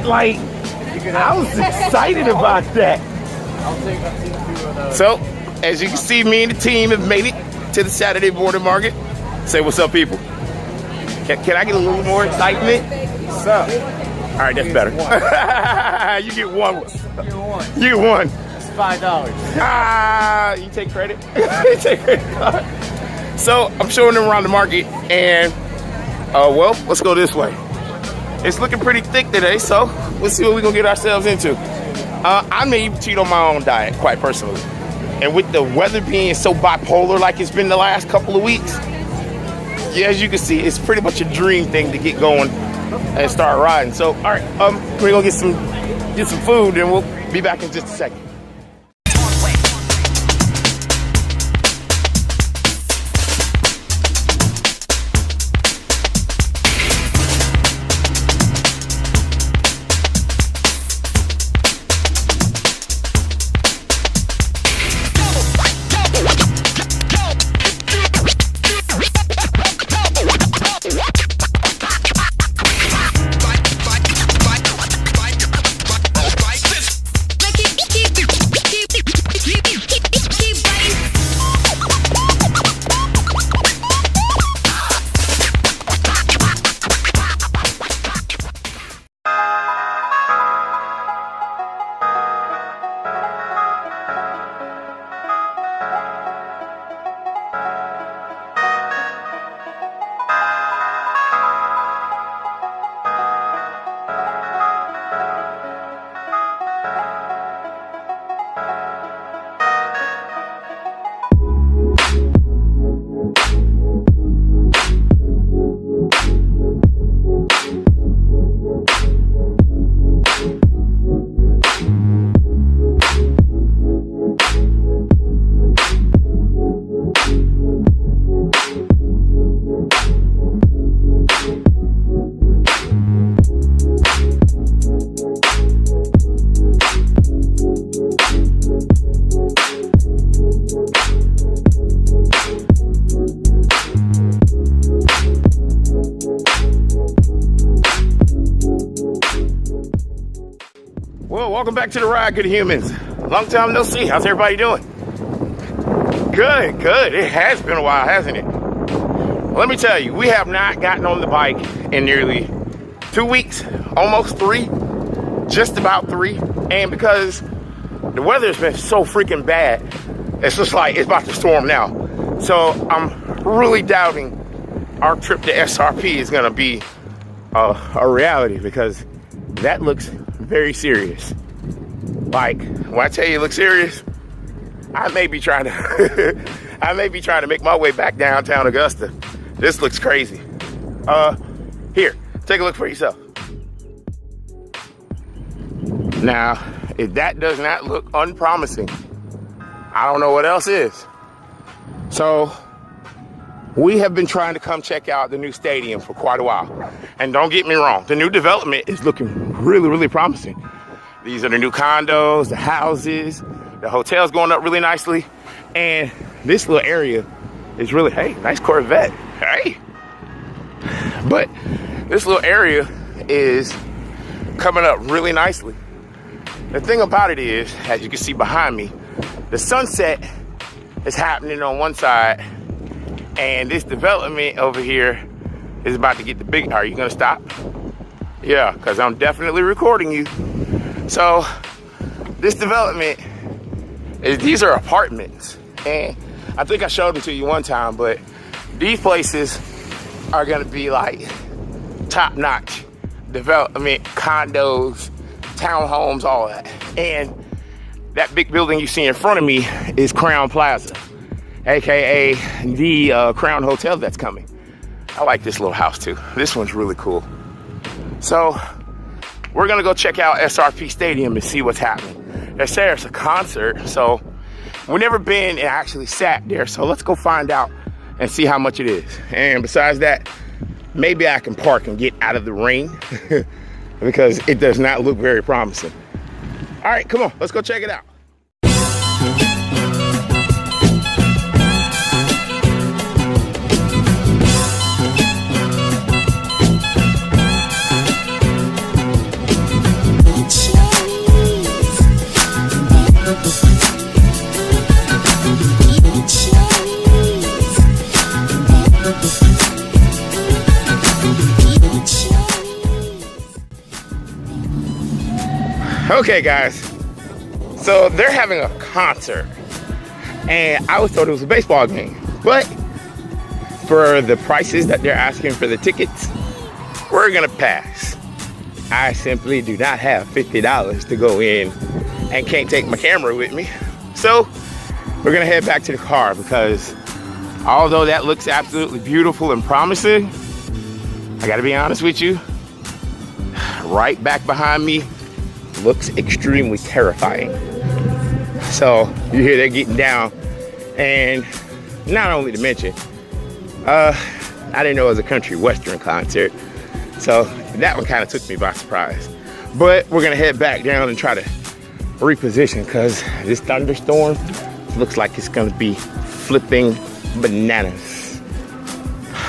Like, I was excited about that. So, as you can see, me and the team have made it to the Saturday border market. Say what's up, people. Can I get a little more excitement? What's up? All right, that's better. You get one. You get one. It's $5. You take credit? You take credit. So I'm showing them around the market, and well, let's go this way. It's looking pretty thick today, so let's see what we're gonna get ourselves into. I may even cheat on my own diet, quite personally. And with the weather being so bipolar like it's been the last couple of weeks, yeah, as you can see, it's pretty much a dream thing to get going and start riding. So, all right, we're gonna get some food, and we'll be back in just a second. Well, welcome back to the ride, good humans. Long time no see. How's everybody doing? Good, good. It has been a while, hasn't it? Let me tell you, we have not gotten on the bike in nearly 2 weeks, almost 3, just about 3. And because the weather has been so freaking bad, it's just like it's about to storm now. So I'm really doubting our trip to SRP is gonna be a reality, because that looks very serious. Like, when I tell you it looks serious, I may be trying to make my way back downtown Augusta. This looks crazy. Here, take a look for yourself. Now, if that does not look unpromising, I don't know what else is. So, we have been trying to come check out the new stadium for quite a while. And don't get me wrong, the new development is looking really, really promising. These are the new condos, the houses, the hotel's going up really nicely. And this little area is really, hey, nice Corvette, hey. But this little area is coming up really nicely. The thing about it is, as you can see behind me, the sunset is happening on one side, and this development over here is about to get the big. Are you gonna stop? Yeah, because I'm definitely recording you. So this development these are apartments, and I think I showed them to you one time, but these places are gonna be like top-notch development, condos, townhomes, all that. And that big building you see in front of me is Crown Plaza, aka the Crown Hotel that's coming. I like this little house too. This one's really cool. So we're gonna go check out SRP Stadium and see what's happening. They say there's a concert, so we've never been and actually sat there, so let's go find out and see how much it is. And besides that, maybe I can park and get out of the rain because it does not look very promising. All right, come on, let's go check it out. Okay, guys. So they're having a concert, and I was told it was a baseball game, but for the prices that they're asking for the tickets, we're gonna pass. I simply do not have $50 to go in and can't take my camera with me. So we're gonna head back to the car because although that looks absolutely beautiful and promising, I gotta be honest with you, right back behind me looks extremely terrifying. So you hear they're getting down, and not only to mention, I didn't know it was a country western concert, so that one kind of took me by surprise. But we're gonna head back down and try to reposition because this thunderstorm looks like it's gonna be flipping bananas.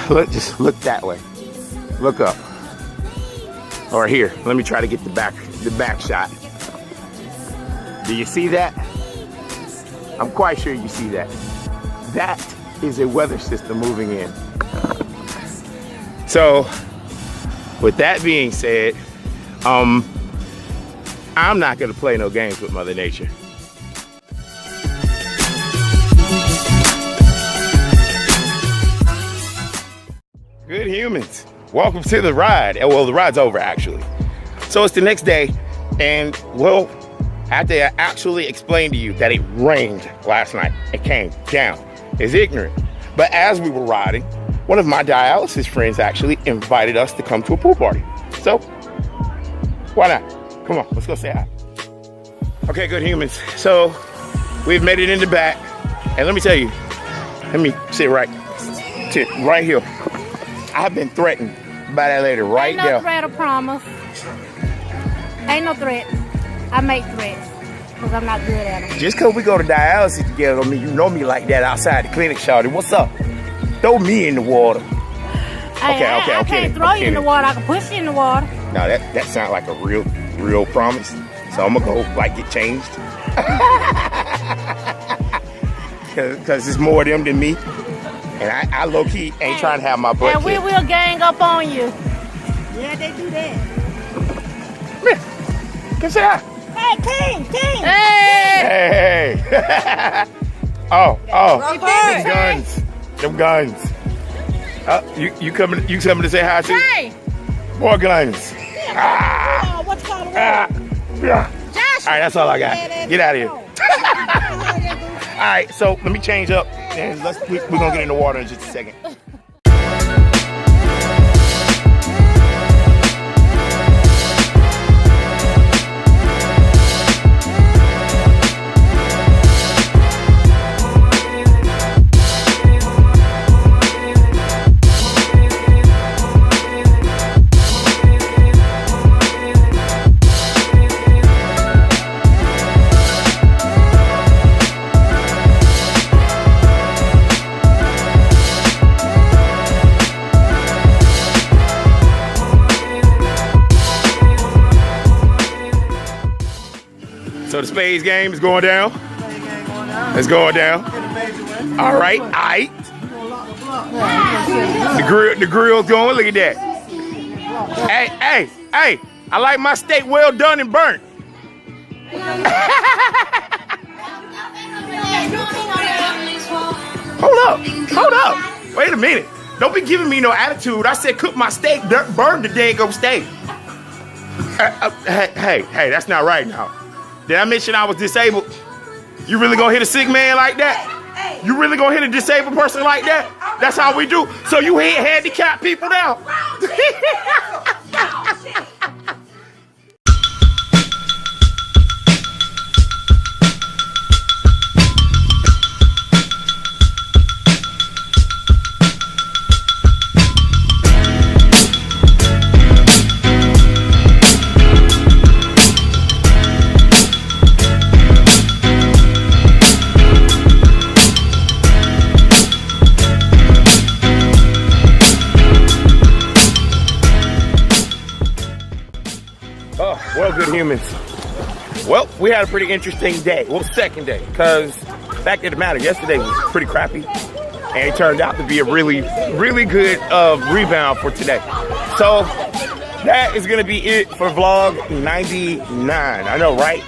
Just look that way. Look up. Or here, let me try to get the back shot. Do you see that? I'm quite sure you see that. That is a weather system moving in. So, with that being said, I'm not gonna play no games with Mother Nature. Good humans, welcome to the ride. Well, the ride's over actually. So it's the next day, and well, after I actually explained to you that it rained last night, it came down. It's ignorant. But as we were riding, one of my dialysis friends actually invited us to come to a pool party. So, why not? Come on, let's go say hi. Okay, good humans. So, we've made it in the back. And let me tell you, let me sit right here. I've been threatened by that lady right there. Ain't no threat or promise. Ain't no threat. I make threats because I'm not good at them. Just because we go to dialysis together, I mean, you know me like that outside the clinic, shawty. What's up? Throw me in the water. I can't throw you in the water. I can push you in the water. No, that sounds like a real promise. So I'm gonna go like get changed. Cause it's more of them than me. And I low-key ain't trying to have my butt and we will gang up on you. Yeah, they do that. Come here. Come say hi. Hey, King! Hey! Oh! Them guns. You coming to say hi too? Hey! More guns. What's called Yeah. Josh! All right, that's all I got. Get out of here. All right, so let me change up, and we're gonna get in the water in just a second. So the spades game is going down. It's going down. All right, The grill's going. Look at that. Hey! I like my steak well done and burnt. Hold up. Wait a minute. Don't be giving me no attitude. I said cook my steak, burn the daggone steak. Hey, that's not right now. Did I mention I was disabled? You really gonna hit a sick man like that? You really gonna hit a disabled person like that? That's how we do. So you hit handicapped people now? Well, good humans. Well, we had a pretty interesting day. Well, second day, because fact of the matter, yesterday was pretty crappy, and it turned out to be a really good rebound for today. So that is gonna be it for vlog 99. I know, right?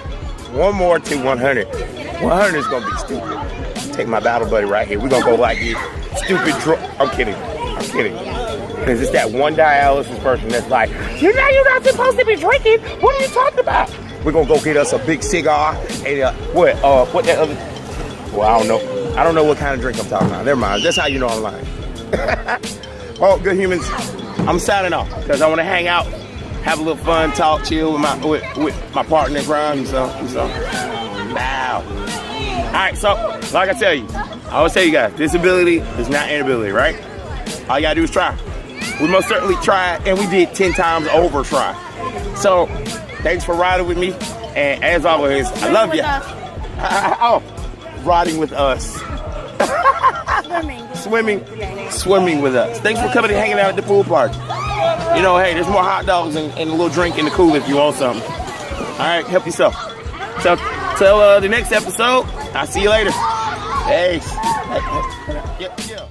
One more to 100. 100 is gonna be stupid. Take my battle buddy right here. We're gonna go like this. Stupid I'm kidding. I'm kidding. Because it's that one dialysis person that's like, you're not supposed to be drinking. What are you talking about? We're gonna go get us a big cigar and what that other, well, I don't know. I don't know what kind of drink I'm talking about. Never mind. That's how you know I'm lying. Well, good humans, I'm signing off because I want to hang out, have a little fun, talk, chill with my partner in crime. So. Wow. All right, so like I tell you, I always tell you guys, disability is not inability, right? All you gotta do is try. We most certainly tried, and we did 10 times over try. So, thanks for riding with me, and as always, I love you. Oh, riding with us. Swimming with us. Thanks for coming and hanging out at the pool park. You know, hey, there's more hot dogs and a little drink in the cooler if you want something. All right, help yourself. So, till the next episode, I'll see you later. Peace. Yeah.